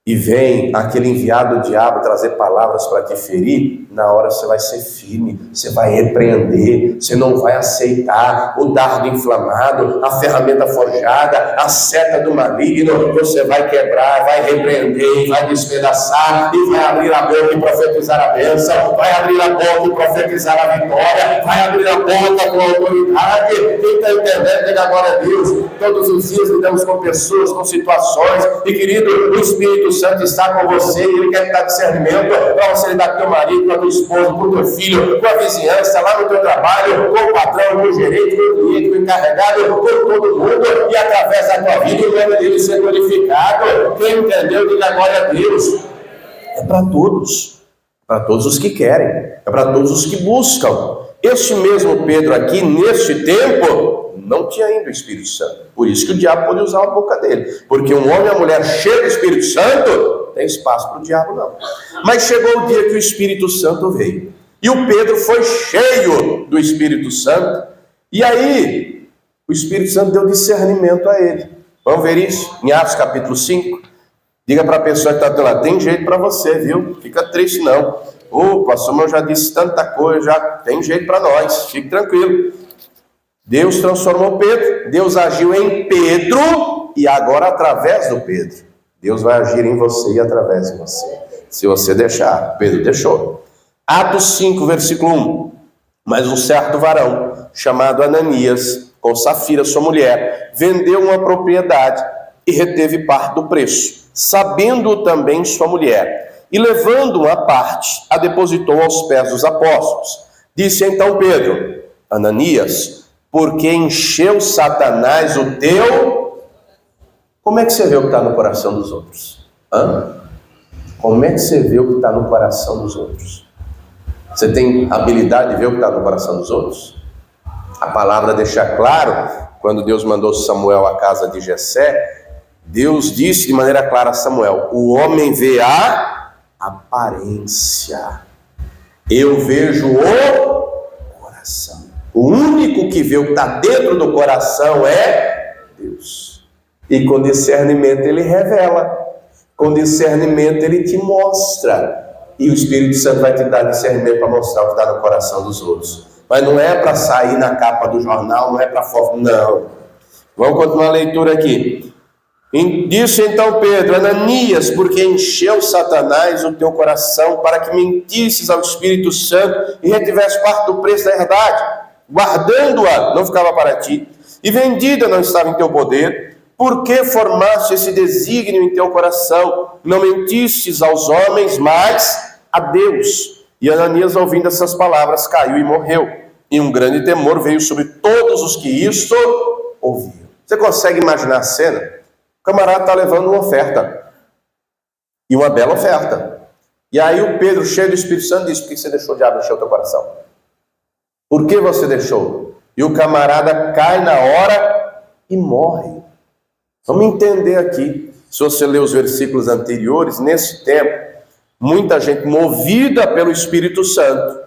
e vem aquele enviado do diabo trazer palavras para te ferir, na hora você vai ser firme, você vai repreender, você não vai aceitar o dardo inflamado, a ferramenta forjada, a seta do maligno. Você vai quebrar, vai repreender, vai despedaçar e vai abrir a boca e profetizar a bênção, vai abrir a boca e profetizar a vitória, vai abrir a boca com autoridade. Quem está entendendo, diga glória a Deus. Todos os dias lidamos com pessoas, com situações, e querido, o Espírito Santo está com você, e ele quer te dar discernimento para você lidar com teu marido, com a tua esposa, com o teu filho, com a vizinhança, lá no teu trabalho, com o patrão, com o gerente, com o cliente, com o encarregado, com todo mundo, e através da tua vida o nome dele ser glorificado. Quem entendeu, diga glória a Deus. É para todos os que querem, é para todos os que buscam. Este mesmo Pedro aqui, neste tempo, não tinha ainda o Espírito Santo. Por isso que o diabo pode usar a boca dele. Porque um homem e uma mulher cheio do Espírito Santo, não tem espaço para o diabo não. Mas chegou o dia que o Espírito Santo veio. E o Pedro foi cheio do Espírito Santo. E aí, o Espírito Santo deu discernimento a ele. Vamos ver isso? Em Atos capítulo 5. Diga para a pessoa que está do lado, tem jeito para você, viu? Fica triste não. Ô, pastor, mas eu já disse tanta coisa, já tem jeito para nós. Fique tranquilo. Deus transformou Pedro, Deus agiu em Pedro, e agora através do Pedro, Deus vai agir em você e através de você, se você deixar. Pedro deixou. Atos 5, versículo 1. Mas um certo varão, chamado Ananias, com Safira, sua mulher, vendeu uma propriedade e reteve parte do preço, sabendo também sua mulher, e levando uma parte, a depositou aos pés dos apóstolos. Disse então Pedro: Ananias, porque encheu Satanás o teu... Como é que você vê o que está no coração dos outros? Como é que você vê o que está no coração dos outros? Você tem habilidade de ver o que está no coração dos outros? A palavra deixa claro, quando Deus mandou Samuel à casa de Jessé, Deus disse de maneira clara a Samuel: o homem vê a aparência, eu vejo o coração. O único que vê o que está dentro do coração é Deus. E com discernimento ele revela. Com discernimento ele te mostra. E o Espírito Santo vai te dar discernimento para mostrar o que está no coração dos outros. Mas não é para sair na capa do jornal, não é para foto, não. Vamos continuar a leitura aqui. Disse então Pedro: Ananias, porque encheu Satanás o teu coração para que mentisses ao Espírito Santo e retivesse parte do preço da herdade, guardando-a não ficava para ti, e vendida não estava em teu poder. Por que formaste esse desígnio em teu coração? Não mentistes aos homens, mas a Deus. E Ananias, ouvindo essas palavras, caiu e morreu. E um grande temor veio sobre todos os que isto ouviam. Você consegue imaginar a cena? O camarada está levando uma oferta. E uma bela oferta. E aí o Pedro, cheio do Espírito Santo, diz: por que você deixou o diabo encher o teu coração? Por que você deixou? E o camarada cai na hora e morre. Vamos entender aqui. Se você ler os versículos anteriores, nesse tempo, muita gente movida pelo Espírito Santo.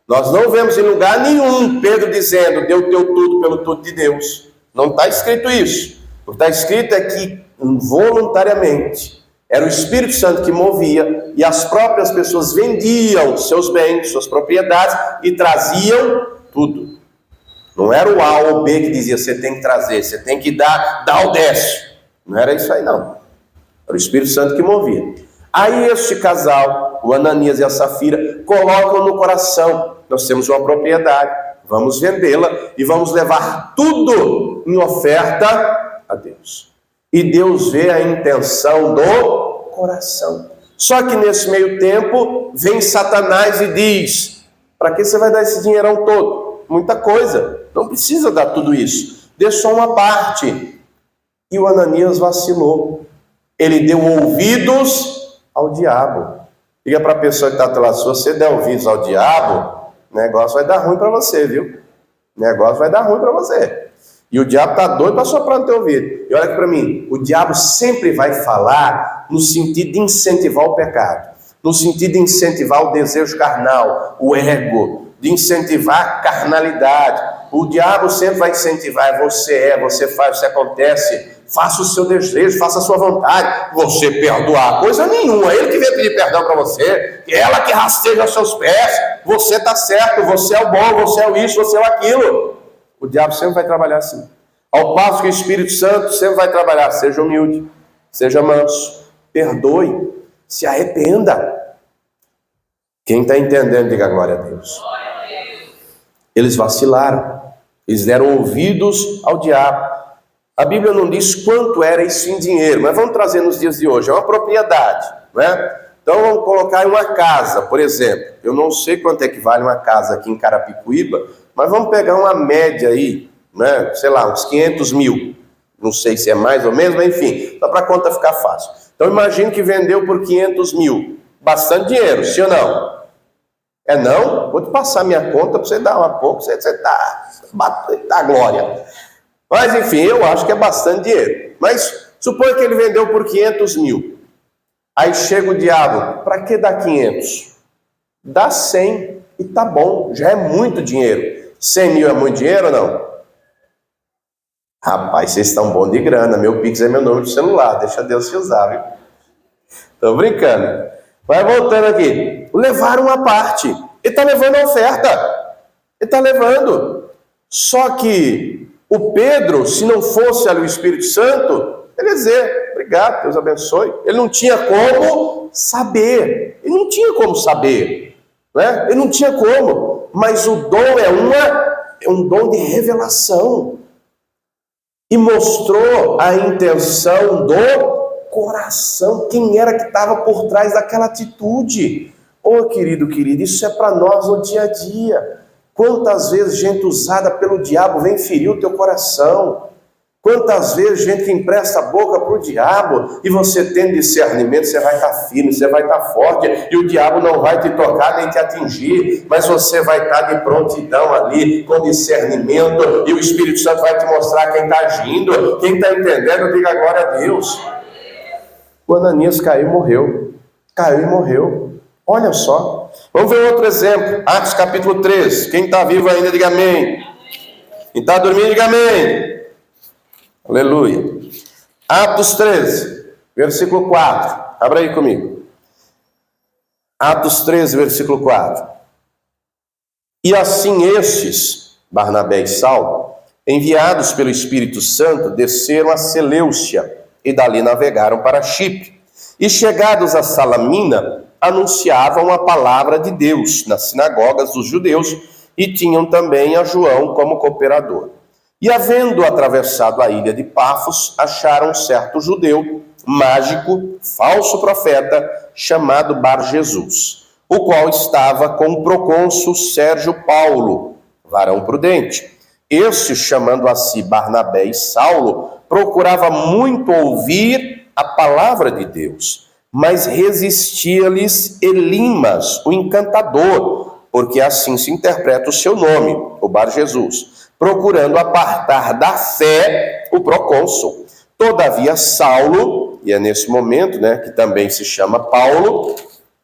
Nós não vemos em lugar nenhum Pedro dizendo: deu teu tudo pelo tudo de Deus. Não está escrito isso. O que está escrito é que voluntariamente Era o Espírito Santo que movia, e as próprias pessoas vendiam seus bens, suas propriedades, e traziam tudo. Não era o A ou o B que dizia, você tem que trazer, você tem que dar o décimo. Não era isso aí não. Era o Espírito Santo que movia. Aí este casal, o Ananias e a Safira, colocam no coração, nós temos uma propriedade, vamos vendê-la e vamos levar tudo em oferta a Deus. E Deus vê a intenção do coração. Só que nesse meio tempo, vem Satanás e diz, para que você vai dar esse dinheirão todo? Muita coisa, não precisa dar tudo isso. Dê só uma parte. E o Ananias vacilou. Ele deu ouvidos ao diabo. Diga para a pessoa que está atrás, se você der ouvidos ao diabo, o negócio vai dar ruim para você, viu? O negócio vai dar ruim para você. E o diabo está doido para soprar no teu ouvido. E olha aqui para mim, o diabo sempre vai falar no sentido de incentivar o pecado, no sentido de incentivar o desejo carnal, o ego, de incentivar a carnalidade. O diabo sempre vai incentivar, você faz, você acontece, faça o seu desejo, faça a sua vontade. Você perdoar coisa nenhuma, ele que vem pedir perdão para você, ela que rasteja os seus pés, você está certo, você é o bom, você é o isso, você é o aquilo. O diabo sempre vai trabalhar assim. Ao passo que o Espírito Santo sempre vai trabalhar, seja humilde, seja manso, perdoe, se arrependa. Quem está entendendo, diga glória a Deus. Eles vacilaram, eles deram ouvidos ao diabo. A Bíblia não diz quanto era isso em dinheiro, mas vamos trazer nos dias de hoje, é uma propriedade, né? Então vamos colocar em uma casa, por exemplo. Eu não sei quanto é que vale uma casa aqui em Carapicuíba, mas vamos pegar uma média aí, né? Sei lá, uns 500 mil. Não sei se é mais ou menos, mas enfim, só para a conta ficar fácil. Então imagine que vendeu por 500 mil. Bastante dinheiro, sim ou não? É não? Vou te passar minha conta para você dar uma pouco, você tá glória. Mas enfim, eu acho que é bastante dinheiro. Mas suponha que ele vendeu por 500 mil. Aí chega o diabo, para que dar 500? Dá 100 e tá bom, já é muito dinheiro. 100 mil é muito dinheiro ou não? Rapaz, vocês estão bons de grana, meu Pix é meu número de celular, deixa Deus te usar, viu? Tô brincando. Vai voltando aqui. Levaram uma parte. Ele está levando a oferta. Ele está levando. Só que o Pedro, se não fosse ali o Espírito Santo, ele ia dizer, obrigado, Deus abençoe. Ele não tinha como saber. Ele não tinha como saber. Né? Ele não tinha como. Mas o dom é um dom de revelação. E mostrou a intenção do coração, quem era que estava por trás daquela atitude. Oh, querido, isso é para nós no dia a dia. Quantas vezes gente usada pelo diabo vem ferir o teu coração? Quantas vezes gente que empresta a boca para o diabo, e você tem discernimento, você vai estar firme, você vai estar forte, e o diabo não vai te tocar nem te atingir, mas você vai estar de prontidão ali, com discernimento, e o Espírito Santo vai te mostrar quem está agindo, quem está entendendo, diga glória a Deus. O Ananias caiu e morreu. Caiu e morreu. Olha só. Vamos ver outro exemplo. Atos capítulo 3. Quem está vivo ainda, diga amém. Quem está dormindo, diga amém. Aleluia. Atos 13, versículo 4. Abra aí comigo. Atos 13, versículo 4. E assim estes, Barnabé e Saulo, enviados pelo Espírito Santo, desceram a Seleucia e dali navegaram para Chipre. E chegados a Salamina, anunciavam a palavra de Deus nas sinagogas dos judeus e tinham também a João como cooperador. E havendo atravessado a ilha de Pafos, acharam um certo judeu, mágico, falso profeta, chamado Bar-Jesus, o qual estava com o procônsul Sérgio Paulo, varão prudente. Este, chamando a si Barnabé e Saulo, procurava muito ouvir a palavra de Deus, mas resistia-lhes Elimas, o encantador, porque assim se interpreta o seu nome, o Bar-Jesus, procurando apartar da fé o procônsul. Todavia Saulo, e é nesse momento, que também se chama Paulo,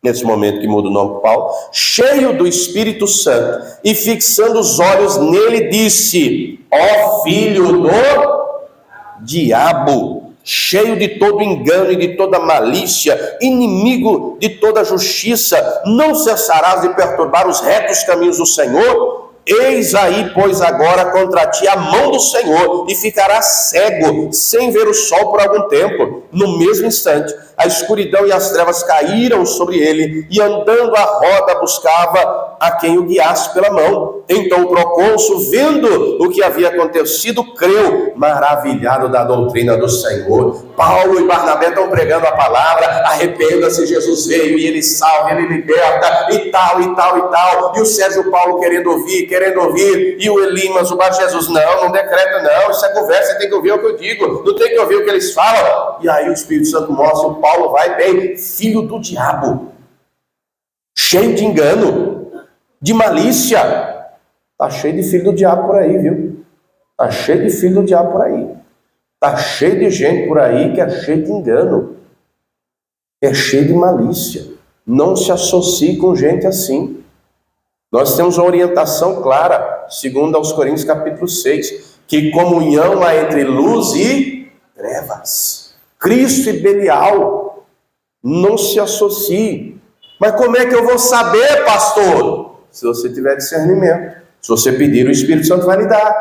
nesse momento que muda o nome para Paulo, cheio do Espírito Santo, e fixando os olhos nele, disse: ó filho do diabo, cheio de todo engano e de toda malícia, inimigo de toda justiça, não cessarás de perturbar os retos caminhos do Senhor? Eis aí, pois, agora contra ti a mão do Senhor, e ficarás cego, sem ver o sol por algum tempo. No mesmo instante, a escuridão e as trevas caíram sobre ele, e andando à roda buscava a quem o guiasse pela mão. Então o procônsul, vendo o que havia acontecido, creu, maravilhado da doutrina do Senhor. Paulo e Barnabé estão pregando a palavra: arrependa-se, Jesus veio, e ele salva, ele liberta, e tal, e tal, e tal. E o Sérgio Paulo querendo ouvir, e o Elimas, o Bar Jesus, não decreta não, isso é conversa, você tem que ouvir o que eu digo, não tem que ouvir o que eles falam. E aí o Espírito Santo mostra, o Paulo vai bem, filho do diabo, cheio de engano, de malícia. Tá cheio de filho do diabo por aí, viu? Tá cheio de filho do diabo por aí. Tá cheio de gente por aí que é cheio de engano, é cheio de malícia. Não se associe com gente assim. Nós temos uma orientação clara, segundo aos Coríntios capítulo 6, que comunhão há entre luz e trevas. Cristo e Belial, não se associe. Mas como é que eu vou saber, pastor? Se você tiver discernimento. Se você pedir, o Espírito Santo vai lhe dar.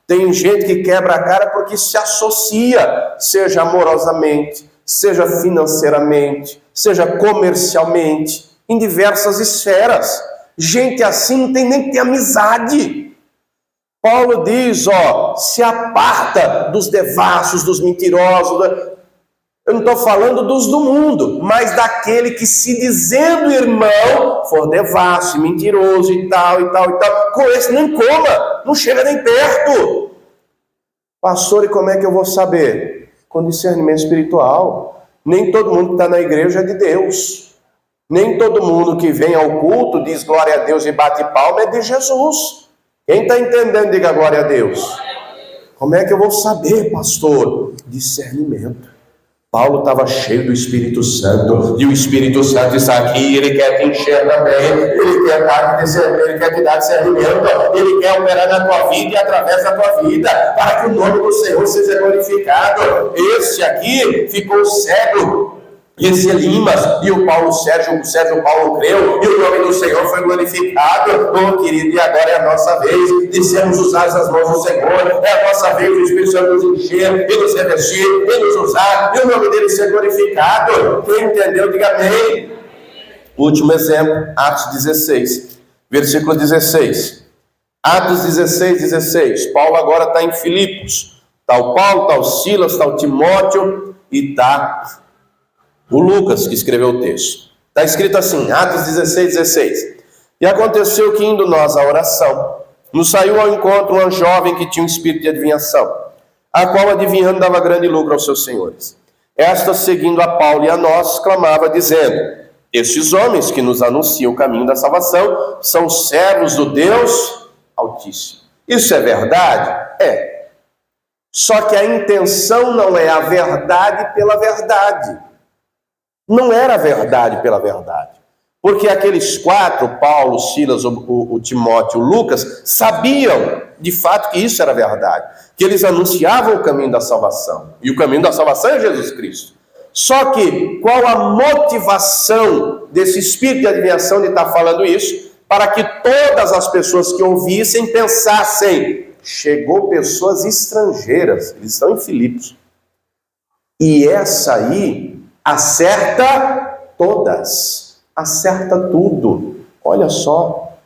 Tem gente que quebra a cara porque se associa, seja amorosamente, seja financeiramente, seja comercialmente, em diversas esferas. Gente assim não tem nem que ter amizade. Paulo diz, se aparta dos devassos, dos mentirosos. Eu não estou falando dos do mundo, mas daquele que, se dizendo irmão, for devasso, mentiroso e tal, e tal, e tal, com esse nem coma, não chega nem perto. Pastor, e como é que eu vou saber? Com discernimento espiritual. Nem todo mundo que está na igreja é de Deus. Nem todo mundo que vem ao culto, diz glória a Deus e bate palma, é de Jesus. Quem está entendendo, diga glória a Deus. Como é que eu vou saber, pastor? Discernimento. Paulo estava cheio do Espírito Santo, e o Espírito Santo está aqui, ele quer te encher também, ele quer te dar discernimento, ele quer operar na tua vida e através da tua vida, para que o nome do Senhor seja glorificado. Esse aqui ficou cego, esse Elimas, e o Sérgio Paulo creu, e o nome do Senhor foi glorificado. Querido, e agora é a nossa vez de sermos usados nas mãos do Senhor, é a nossa vez do Espírito Santo nos encher, e nos revestir, e nos usar, e o nome dele ser glorificado. Quem entendeu, diga amém. Último exemplo, Atos 16, versículo 16. Atos 16. Paulo agora está em Filipos. Está o Paulo, está o Silas, está o Timóteo, e está o Lucas, que escreveu o texto. Está escrito assim, Atos 16. E aconteceu que, indo nós à oração, nos saiu ao encontro uma jovem que tinha um espírito de adivinhação, a qual, adivinhando, dava grande lucro aos seus senhores. Esta, seguindo a Paulo e a nós, clamava, dizendo: estes homens que nos anunciam o caminho da salvação são servos do Deus Altíssimo. Isso é verdade? É. Só que a intenção não é a verdade pela verdade. Não era verdade pela verdade. Porque aqueles quatro, Paulo, Silas, o Timóteo, o Lucas, sabiam de fato que isso era verdade. Que eles anunciavam o caminho da salvação. E o caminho da salvação é Jesus Cristo. Só que qual a motivação desse espírito de adivinhação de estar falando isso? Para que todas as pessoas que ouvissem pensassem: chegou pessoas estrangeiras, eles estão em Filipos. E essa aí acerta todas, acerta tudo. Olha só,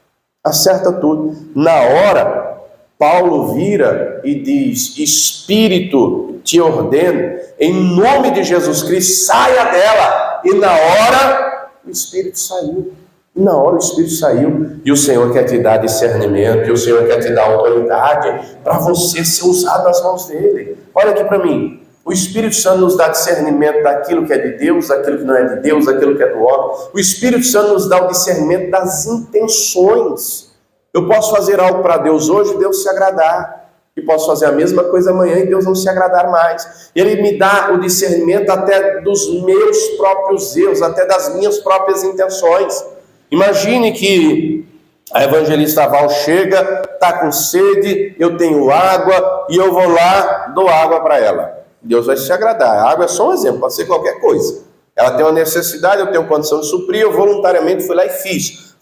acerta tudo. Na hora, Paulo vira e diz: Espírito, te ordeno, em nome de Jesus Cristo, saia dela. E na hora, o Espírito saiu. Na hora o Espírito saiu. E o Senhor quer te dar discernimento, e o Senhor quer te dar autoridade para você ser usado nas mãos dele. Olha aqui para mim. O Espírito Santo nos dá discernimento daquilo que é de Deus, daquilo que não é de Deus, daquilo que é do homem. O Espírito Santo nos dá o discernimento das intenções. Eu posso fazer algo para Deus hoje e Deus se agradar. E posso fazer a mesma coisa amanhã e Deus não se agradar mais. Ele me dá o discernimento até dos meus próprios erros, até das minhas próprias intenções. Imagine que a evangelista Val chega, está com sede, eu tenho água e eu vou lá, dou água para ela. Deus vai se agradar. A água é só um exemplo, pode ser qualquer coisa. Ela tem uma necessidade, eu tenho condição de suprir, eu voluntariamente fui lá e fiz.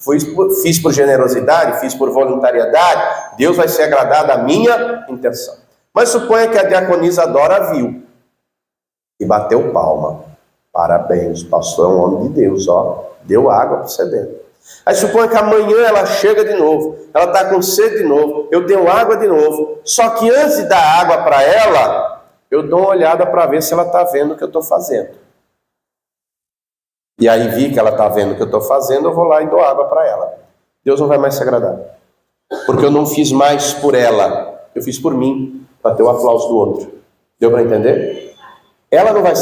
Fiz por generosidade, fiz por voluntariedade. Deus vai se agradar da minha intenção. Mas suponha que a diaconisa Dora viu e bateu palma. Parabéns, o pastor é um homem de Deus, ó. Deu água para você beber. Aí suponha que amanhã ela chega de novo, ela está com sede de novo, eu tenho água de novo. Só que antes de dar água para ela, eu dou uma olhada para ver se ela está vendo o que eu estou fazendo. E aí vi que ela está vendo o que eu estou fazendo, eu vou lá e dou água para ela. Deus não vai mais se agradar. Porque eu não fiz mais por ela, eu fiz por mim, para ter o aplauso do outro. Deu para entender? Ela não vai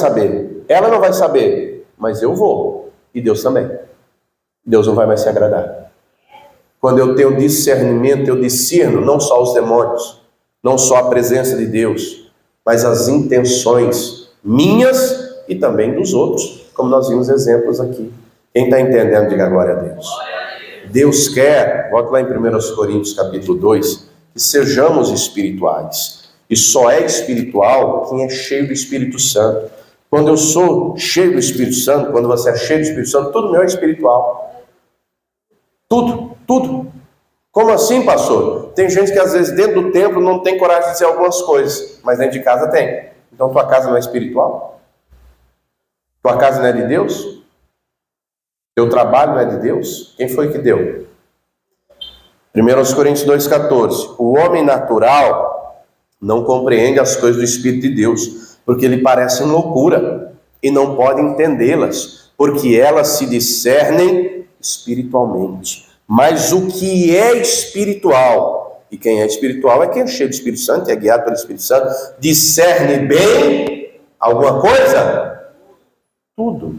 saber, mas eu vou. E Deus também. Deus não vai mais se agradar. Quando eu tenho discernimento, eu discerno não só os demônios, não só a presença de Deus, mas as intenções minhas e também dos outros, como nós vimos exemplos aqui. Quem está entendendo, diga glória a Deus. Deus quer, volta lá em 1 Coríntios capítulo 2, que sejamos espirituais. E só é espiritual quem é cheio do Espírito Santo. Quando eu sou cheio do Espírito Santo, quando você é cheio do Espírito Santo, tudo meu é espiritual. Tudo. Como assim, pastor? Tem gente que às vezes dentro do templo não tem coragem de dizer algumas coisas, mas dentro de casa tem. Então tua casa não é espiritual? Tua casa não é de Deus? Teu trabalho não é de Deus? Quem foi que deu? 1 Coríntios 2,14. O homem natural não compreende as coisas do Espírito de Deus, porque lhe parecem loucura e não pode entendê-las, porque elas se discernem espiritualmente. Mas o que é espiritual, e quem é espiritual é quem é cheio do Espírito Santo, é guiado pelo Espírito Santo, discerne bem alguma coisa? Tudo.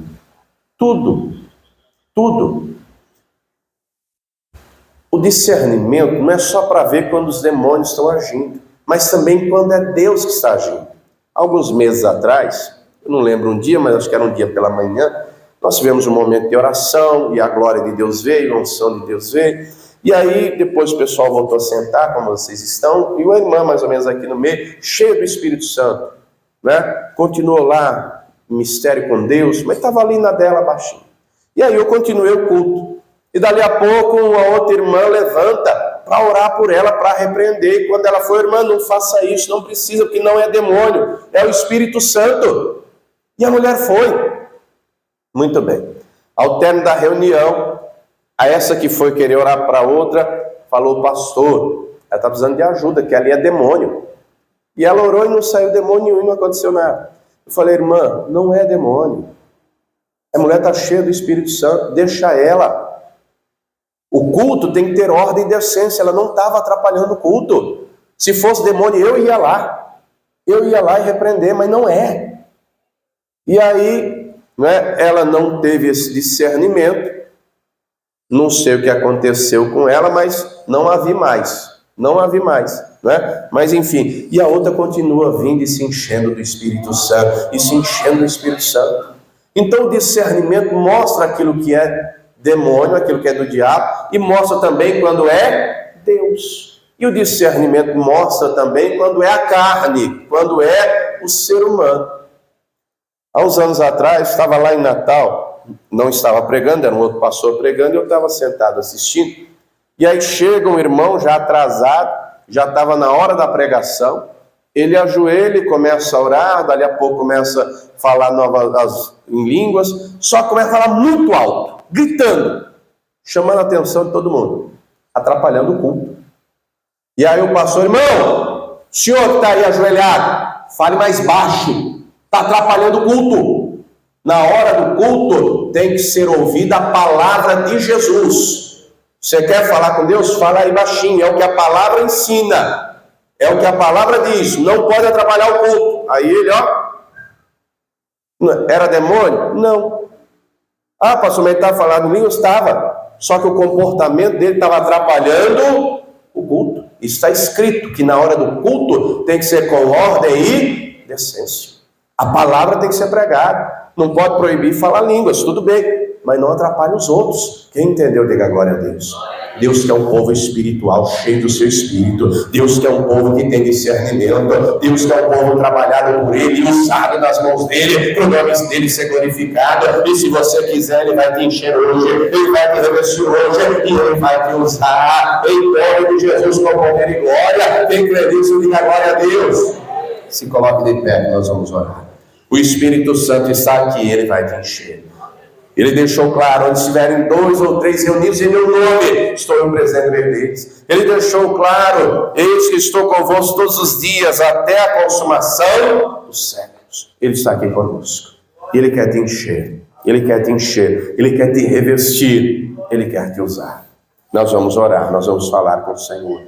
O discernimento não é só para ver quando os demônios estão agindo, mas também quando é Deus que está agindo. Alguns meses atrás, eu não lembro um dia, mas acho que era um dia pela manhã, nós tivemos um momento de oração, e a glória de Deus veio, a unção de Deus veio, e aí depois o pessoal voltou a sentar, como vocês estão, e uma irmã mais ou menos aqui no meio, cheia do Espírito Santo, né? Continuou lá, mistério com Deus, mas estava ali na dela baixinho. E aí eu continuei o culto, e dali a pouco uma outra irmã levanta para orar por ela, para repreender, e quando ela foi, irmã, não faça isso, não precisa, porque não é demônio, é o Espírito Santo. E a mulher foi. Muito bem. Ao término da reunião, a essa que foi querer orar para outra, falou, pastor, ela está precisando de ajuda, que ali é demônio. E ela orou e não saiu demônio nenhum, não aconteceu nada. Eu falei, irmã, não é demônio. A mulher está cheia do Espírito Santo, deixa ela. O culto tem que ter ordem e decência, ela não estava atrapalhando o culto. Se fosse demônio, eu ia lá e repreender, mas não é. E aí, né, ela não teve esse discernimento, não sei o que aconteceu com ela, mas não a vi mais, né? Mas enfim, e a outra continua vindo e se enchendo do Espírito Santo, Então o discernimento mostra aquilo que é demônio, aquilo que é do diabo, e mostra também quando é Deus. E o discernimento mostra também quando é a carne, quando é o ser humano. Há uns anos atrás, estava lá em Natal, não estava pregando, era um outro pastor pregando, e eu estava sentado assistindo. E aí chega um irmão já atrasado, já estava na hora da pregação, ele ajoelha e começa a orar, dali a pouco começa a falar em línguas, só que começa a falar muito alto, gritando, chamando a atenção de todo mundo, atrapalhando o culto. E aí o pastor, irmão, o senhor que está aí ajoelhado, fale mais baixo, está atrapalhando o culto. Na hora do culto tem que ser ouvida a palavra de Jesus. Você quer falar com Deus? Fala aí baixinho, é o que a palavra ensina, é o que a palavra diz, não pode atrapalhar o culto. Aí ele, era demônio? Não. Ah, pastor, mas ele estava falando em línguas? Estava, só que o comportamento dele estava atrapalhando o culto. Está escrito que na hora do culto tem que ser com ordem e decência. A palavra tem que ser pregada. Não pode proibir falar línguas, tudo bem, mas não atrapalhe os outros. Quem entendeu, diga glória a Deus. Deus quer um povo espiritual, cheio do seu espírito. Deus quer um povo que tem discernimento. Deus quer um povo trabalhado por Ele, usado nas mãos dEle, para o nome dEle ser glorificado. E se você quiser, Ele vai te encher hoje, Ele vai te revestir hoje, e Ele vai te usar. Em nome de Jesus, com poder e glória. Quem crê nisso, diga glória a Deus. Se coloque de pé, nós vamos orar. O Espírito Santo está aqui, Ele vai te encher. Ele deixou claro, onde estiverem 2 ou 3 reunidos em meu nome, estou eu presente no meio deles. Ele deixou claro, eis que estou convosco todos os dias, até a consumação dos séculos. Ele está aqui conosco. Ele quer te encher, Ele quer te encher, Ele quer te revestir, Ele quer te usar. Nós vamos orar, nós vamos falar com o Senhor.